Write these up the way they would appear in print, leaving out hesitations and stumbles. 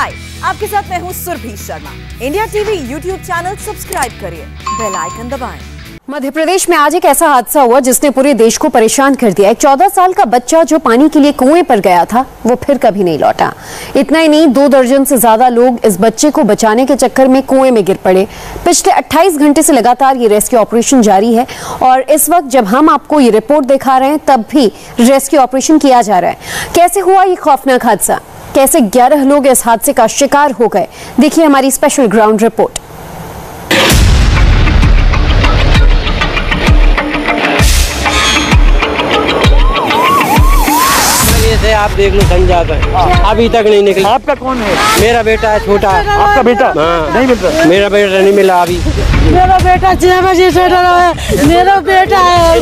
हाय, आपके साथ मैं हूँ Surbhi Sharma. India TV YouTube channel subscribe करिए, बेल आइकन दबाएं। मध्य प्रदेश में आज एक ऐसा हादसा हुआ जिसने पूरे देश को परेशान कर दिया। एक 14 साल का बच्चा जो पानी के लिए कुएं पर गया था, वो फिर कभी नहीं लौटा। इतना ही नहीं, 2 दर्जन से ज्यादा लोग इस बच्चे को बचाने के चक्कर में कुएं में गिर पड़े। पिछले 28 घंटे से लगातार ये रेस्क्यू ऑपरेशन जारी है और इस वक्त जब हम आपको ये रिपोर्ट दिखा रहे हैं तब भी रेस्क्यू ऑपरेशन किया जा रहा है। कैसे हुआ ये खौफनाक हादसा, कैसे 11 लोग इस हादसे का शिकार हो गए, देखिए हमारी स्पेशल ग्राउंड रिपोर्ट। आप देख लो, संजा का अभी तक नहीं निकला। आपका कौन है? मेरा बेटा है, छोटा। आपका बेटा? हाँ। नहीं मिल रहा? मेरा बेटा नहीं मिला अभी। मेरा बेटा 6 बजे से डरा है। मेरा बेटा है,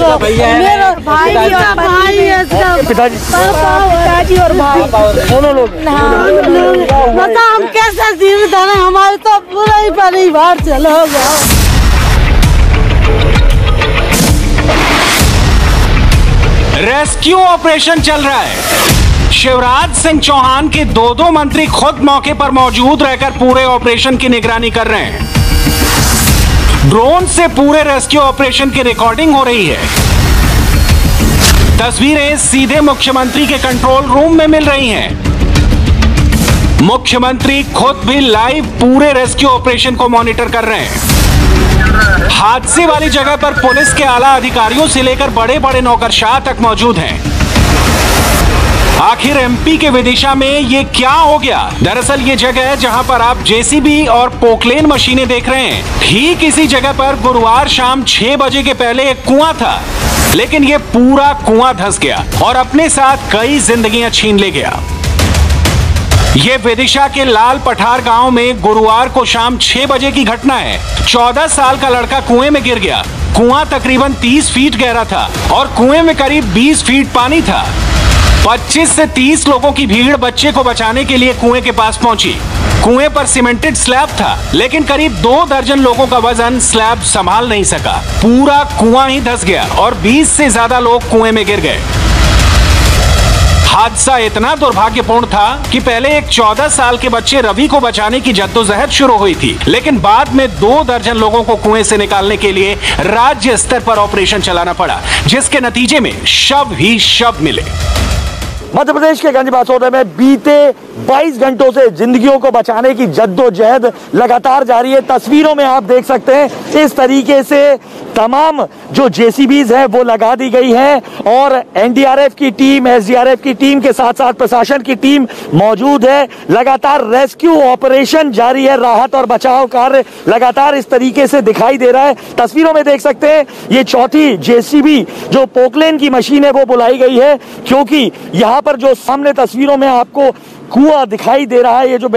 मेरा भाई है, पिताजी और भाई दोनों लोग। बता हम कैसे जीवित है, हमारे तो पूरा ही परिवार चला गया। रेस्क्यू ऑपरेशन चल रहा है। शिवराज सिंह चौहान के 2 मंत्री खुद मौके पर मौजूद रहकर पूरे ऑपरेशन की निगरानी कर रहे हैं। ड्रोन से पूरे रेस्क्यू ऑपरेशन की रिकॉर्डिंग हो रही है। तस्वीरें सीधे मुख्यमंत्री के कंट्रोल रूम में मिल रही हैं। मुख्यमंत्री खुद भी लाइव पूरे रेस्क्यू ऑपरेशन को मॉनिटर कर रहे हैं। हादसे वाली जगह पर पुलिस के आला अधिकारियों से लेकर बड़े बड़े नौकरशाह तक मौजूद हैं। आखिर एमपी के विदिशा में ये क्या हो गया? दरअसल ये जगह है जहां पर आप जेसीबी और पोकलेन मशीनें देख रहे हैं। ठीक इसी जगह पर गुरुवार शाम 6 बजे के पहले एक कुआं था, लेकिन ये पूरा कुआं धंस गया और अपने साथ कई जिंदगियां छीन ले गया। ये विदिशा के लाल पठार गांव में गुरुवार को शाम 6 बजे की घटना है। 14 साल का लड़का कुएं में गिर गया। कुआं तकरीबन 30 फीट गहरा था और कुएं में करीब 20 फीट पानी था। 25 से 30 लोगों की भीड़ बच्चे को बचाने के लिए कुएं के पास पहुंची। कुएं पर सीमेंटेड स्लैब था, लेकिन करीब 2 दर्जन लोगों का वजन स्लैब संभाल नहीं सका। पूरा कुआं ही धंस गया और 20 से ज्यादा लोग कुएं में गिर गए। हादसा इतना दुर्भाग्यपूर्ण था कि पहले एक 14 साल के बच्चे रवि को बचाने की जद्दोजहद शुरू हुई थी, लेकिन बाद में 2 दर्जन लोगों को कुएं से निकालने के लिए राज्य स्तर पर ऑपरेशन चलाना पड़ा, जिसके नतीजे में शव ही शव मिले। मध्य प्रदेश के गंज बासोदा में बीते 22 घंटों से जिंदगियों को बचाने की जद्दोजहद लगातार जारी है। तस्वीरों में आप देख सकते हैं इस तरीके से तमाम जो जेसीबीज है वो लगा दी गई है और एनडीआरएफ की टीम, एसडीआरएफ की टीम के साथ साथ प्रशासन की टीम मौजूद है। लगातार रेस्क्यू ऑपरेशन जारी है। राहत और बचाव कार्य लगातार इस तरीके से दिखाई दे रहा है। तस्वीरों में देख सकते हैं ये 4थी जेसीबी जो पोकलेन की मशीन है वो बुलाई गई है, क्योंकि यहाँ पर जो सामने तस्वीरों में आपको कुआं दिखाई दे रहा है, ये जो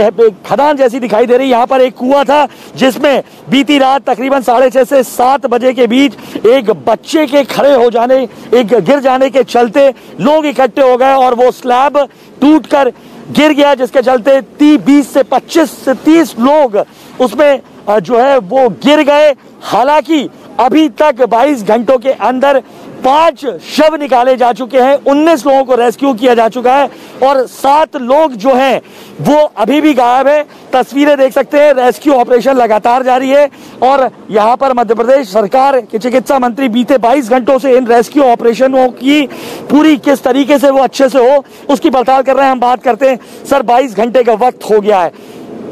खदान जैसी दिखाई दे रही है, यहाँ पर एक कुआं था जिसमें बीती रात तकरीबन 6:30 से 7 बजे के बीच एक बच्चे के खड़े हो जाने, एक गिर जाने के चलते लोग इकट्ठे हो गए और वो स्लैब टूटकर गिर गया, जिसके चलते 20 से 25 से 30 लोग उसमें जो है वो गिर गए। हालांकि अभी तक 22 घंटों के अंदर 5 शव निकाले जा चुके हैं, 19 लोगों को रेस्क्यू किया जा चुका है और 7 लोग जो हैं वो अभी भी गायब है। तस्वीरें देख सकते हैं, रेस्क्यू ऑपरेशन लगातार जारी है और यहाँ पर मध्य प्रदेश सरकार के चिकित्सा मंत्री बीते 22 घंटों से इन रेस्क्यू ऑपरेशनों की पूरी किस तरीके से वो अच्छे से हो उसकी पड़ताल कर रहे हैं। हम बात करते हैं सर, 22 घंटे का वक्त हो गया है,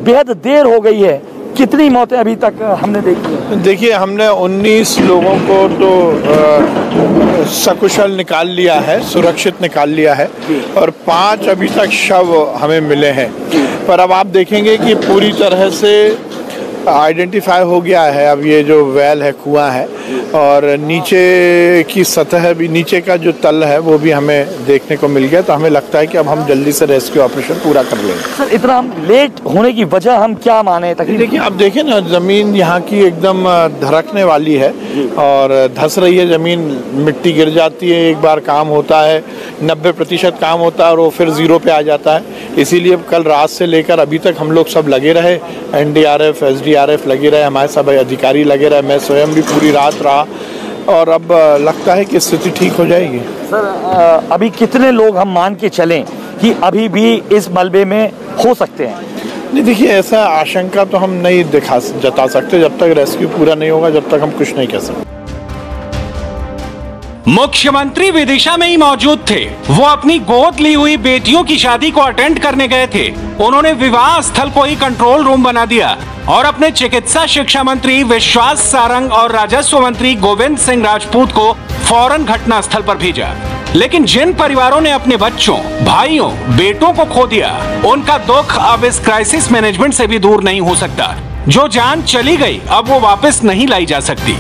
बेहद देर हो गई है, कितनी मौतें अभी तक हमने देखी है? देखिए, हमने 19 लोगों को तो सकुशल निकाल लिया है, सुरक्षित निकाल लिया है और 5 अभी तक शव हमें मिले हैं। पर अब आप देखेंगे कि पूरी तरह से आइडेंटिफाई हो गया है अब ये जो वेल है, कुआं है, और नीचे की सतह भी, नीचे का जो तल है वो भी हमें देखने को मिल गया। तो हमें लगता है कि अब हम जल्दी से रेस्क्यू ऑपरेशन पूरा कर लेंगे। सर, इतना लेट होने की वजह हम क्या माने? देखिए, आप देखें ना, जमीन यहाँ की एकदम धड़कने वाली है और धंस रही है जमीन, मिट्टी गिर जाती है, एक बार काम होता है 90% काम होता है और वो फिर 0 पे आ जाता है। इसीलिए कल रात से लेकर अभी तक हम लोग सब लगे रहे, एनडीआरएफ, एसडीआरएफ लगे रहे, हमारे सब अधिकारी लगे रहे, मैं स्वयं भी पूरी रात रहा और अब लगता है कि स्थिति ठीक हो जाएगी। सर, अभी कितने लोग हम मान के चलें कि अभी भी इस मलबे में हो सकते हैं? नहीं, देखिए ऐसा आशंका तो हम नहीं जता सकते जब तक रेस्क्यू पूरा नहीं होगा, जब तक हम कुछ नहीं कह सकते। मुख्यमंत्री विदिशा में ही मौजूद थे। वो अपनी गोद ली हुई बेटियों की शादी को अटेंड करने गए थे। उन्होंने विवाह स्थल को ही कंट्रोल रूम बना दिया और अपने चिकित्सा शिक्षा मंत्री विश्वास सारंग और राजस्व मंत्री गोविंद सिंह राजपूत को फौरन घटना स्थल पर भेजा। लेकिन जिन परिवारों ने अपने बच्चों, भाइयों, बेटों को खो दिया, उनका दुख अब इस क्राइसिस मैनेजमेंट से भी दूर नहीं हो सकता। जो जान चली गई अब वो वापस नहीं लाई जा सकती।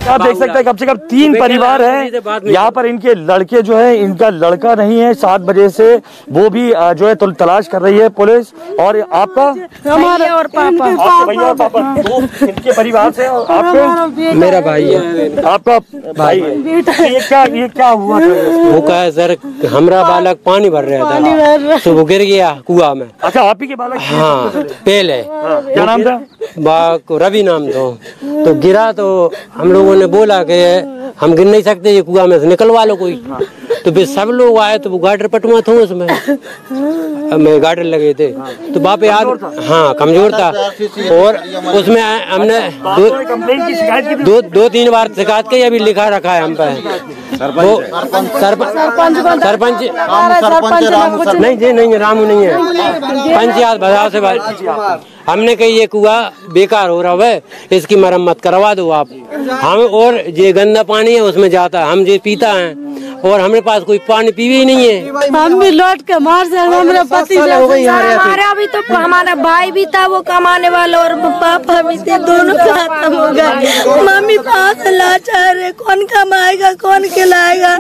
आप देख सकते हैं कम से कम 3 परिवार हैं यहाँ पर। इनके लड़के जो है, इनका लड़का नहीं है, 7 बजे से वो भी जो है तलाश कर रही है पुलिस। और आपका हमारे और पापा, आपके भैया और पापा दो इनके परिवार से, और आपके मेरा भाई है, आपका भाई है। ये क्या हुआ था? वो क्या है सर, हमारा बालक पानी भर रहा था तो वो गिर गया कुआ में। अच्छा, आप ही के बालक? हाँ, पहले क्या नाम था? रवि नाम था। तो गिरा तो हम लोगों ने बोला कि हम गिर नहीं सकते, ये कुआं में से निकलवा लो कोई। तो फिर सब लोग आए तो वो गार्डर पटुआ था उसमें, मैं गार्डर लगे थे तो बाप याद, हाँ कमजोर था। और उसमें हमने 2-3 बार शिकायत की, अभी लिखा रखा है हम पे। वो सरपंच नहीं जी, नहीं रामू नहीं है, पंचायत बाजार से बात। हमने कही ये कुआ बेकार हो रहा है, इसकी मरम्मत करवा दो आप। हम और ये गंदा पानी है उसमें जाता है, हम ये पीता है और हमारे पास कोई पानी पीवे ही नहीं है। हम भी लौट के मार से हमारा पति हमारा भी तो हमारा भाई भी था वो कमाने वाला और पापा भी थे, दोनों खत्म हो गए। मम्मी पास लाचार है, कौन कमाएगा कौन खिलाएगा?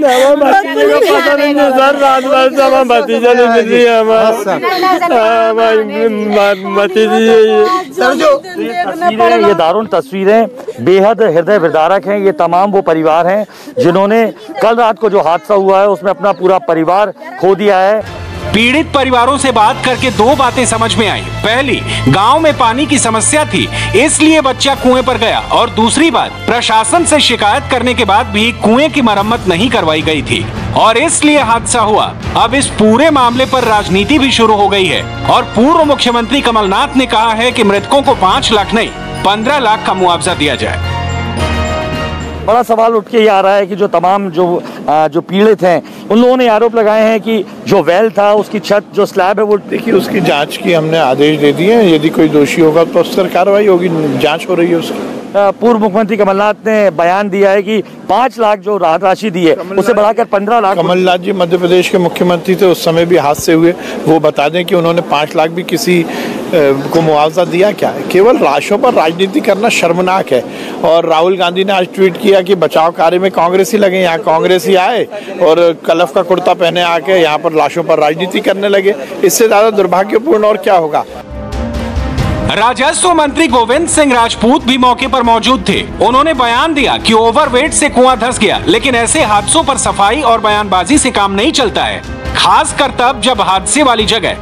ये दारुण तस्वीरें बेहद हृदय विदारक हैं। ये तमाम वो परिवार हैं जिन्होंने कल रात को जो हादसा हुआ है उसमें अपना पूरा परिवार खो दिया है। पीड़ित परिवारों से बात करके 2 बातें समझ में आई। पहली, गांव में पानी की समस्या थी, इसलिए बच्चा कुएं पर गया। और दूसरी बात, प्रशासन से शिकायत करने के बाद भी कुएं की मरम्मत नहीं करवाई गई थी और इसलिए हादसा हुआ। अब इस पूरे मामले पर राजनीति भी शुरू हो गई है और पूर्व मुख्यमंत्री कमलनाथ ने कहा है कि मृतकों को 5 लाख नहीं 15 लाख का मुआवजा दिया जाए। बड़ा सवाल उठ के ये आ रहा है कि जो तमाम जो पीड़ित हैं उन लोगों ने आरोप लगाए हैं कि जो वेल था उसकी छत जो स्लैब है वो, देखिए उसकी जांच की हमने आदेश दे दिए हैं। यदि कोई दोषी होगा तो उस पर कार्रवाई होगी, जांच हो रही है उसकी। पूर्व मुख्यमंत्री कमलनाथ ने बयान दिया है कि 5 लाख जो राहत राशि दी है उसे बढ़ाकर 15 लाख। कमलनाथ जी मध्य प्रदेश के मुख्यमंत्री थे, उस समय भी हादसे हुए। वो बता दें कि उन्होंने 5 लाख भी किसी को मुआवजा दिया क्या है? केवल लाशों पर राजनीति करना शर्मनाक है। और राहुल गांधी ने आज ट्वीट किया कि बचाव कार्य में कांग्रेसी लगे। यहाँ कांग्रेसी आए और कलफ का कुर्ता पहने आके यहाँ पर लाशों पर राजनीति करने लगे। इससे ज्यादा दुर्भाग्यपूर्ण और क्या होगा? राजस्व मंत्री गोविंद सिंह राजपूत भी मौके पर मौजूद थे। उन्होंने बयान दिया कि ओवरवेट से कुआं धंस गया, लेकिन ऐसे हादसों पर सफाई और बयानबाजी से काम नहीं चलता है, खासकर तब जब हादसे वाली जगह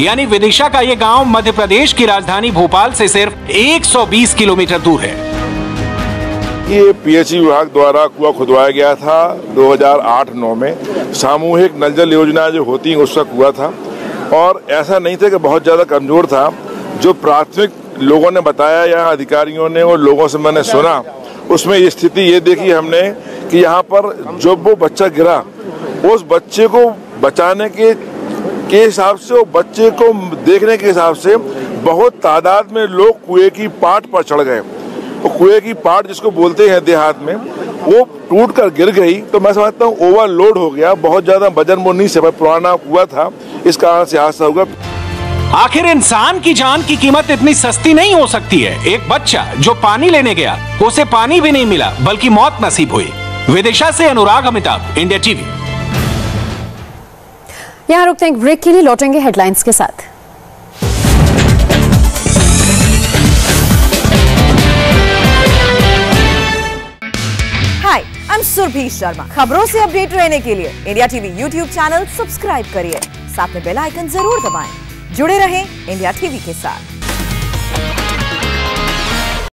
यानी विदिशा का ये गांव मध्य प्रदेश की राजधानी भोपाल से सिर्फ 120 किलोमीटर दूर है। ये पीएचई विभाग द्वारा कुआं खुदवाया गया था 2008-9 में। सामूहिक नल जल योजना जो होती है उसका कुआं था और ऐसा नहीं था कि बहुत ज्यादा कमजोर था। जो प्राथमिक लोगों ने बताया या अधिकारियों ने और लोगों से मैंने सुना, उसमें ये स्थिति ये देखी हमने कि यहाँ पर जब वो बच्चा गिरा, उस बच्चे को बचाने के हिसाब से, वो बच्चे को देखने के हिसाब से बहुत तादाद में लोग कुएं की पाट पर चढ़ गए। तो कुएं की पाट जिसको बोलते हैं देहात में, वो टूट कर गिर गई। तो मैं समझता हूँ ओवरलोड हो गया, बहुत ज्यादा वजन वो नहीं से पुराना कुआं था, इस कारण से हादसा हुआ। आखिर इंसान की जान की कीमत इतनी सस्ती नहीं हो सकती है। एक बच्चा जो पानी लेने गया, उसे पानी भी नहीं मिला बल्कि मौत नसीब हुई। विदिशा से अनुराग अमिताभ, इंडिया टीवी। यहां रुकते हैं ब्रेक के लिए, लौटेंगे हेडलाइंस के साथ। हाय, आई एम सुरभि शर्मा। खबरों से अपडेट रहने के लिए India TV YouTube channel subscribe करिए, साथ में बेल आइकन जरूर दबाएं। जुड़े रहें इंडिया टीवी के साथ।